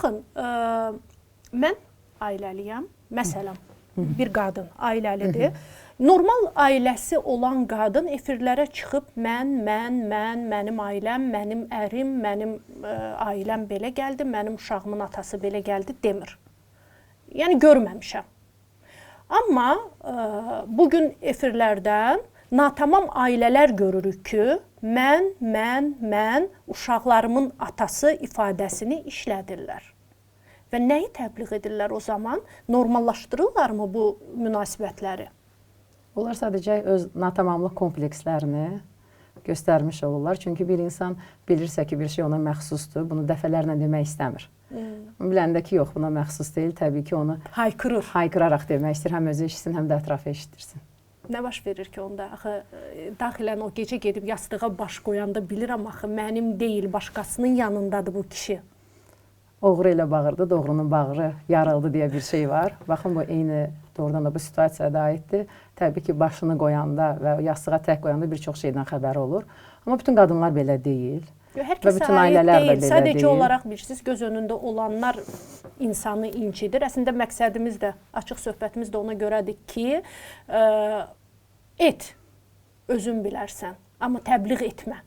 Baxın, mən ailəliyəm. Məsələn, bir qadın ailəlidir. Normal ailəsi olan qadın efirlərə çıxıb mənim ailəm, mənim ərim, mənim ailəm belə gəldi, mənim uşağımın atası belə gəldi demir. Yəni görməmişəm. Amma bugün efirlərdən natamam ailələr görürük ki, mən uşaqlarımın atası ifadəsini işlədirlər. Və nəyi təbliğ edirlər o zaman? Normallaşdırırlarmı bu münasibətləri? Onlar sadəcə öz natamamlıq komplekslərini göstərmiş olurlar. Çünki bir insan bilirsə ki, bir şey ona məxsusdur, bunu dəfələrlə demək istəmir. Biləndə ki, yox, buna məxsus deyil, təbii ki, onu haykıraraq demək istəyir, həm özü eşitsin, həm də ətrafı eşitdirsin. Nə baş verir ki, onda? Axı, daxilən o gecə gedib yastığa baş qoyanda bilirəm, axı, mənim deyil, başqasının yanındadır bu kişi. Oğru ilə bağırdı, doğrunun bağrı yarıldı deyə bir şey var. Baxın, bu eyni doğrudan da bu situasiyaya da aiddir. Təbii ki, başını qoyanda və yastığa tək qoyanda bir çox şeydən xəbəri olur. Amma bütün qadınlar belə deyil. Hər kəsə aid deyil. Sadəcə olaraq bilirsiniz, göz önündə olanlar insanı incidir. Əslində məqsədimiz də, açıq söhbətimiz də ona görədir ki, et, özün bilərsən, amma təbliğ etmə.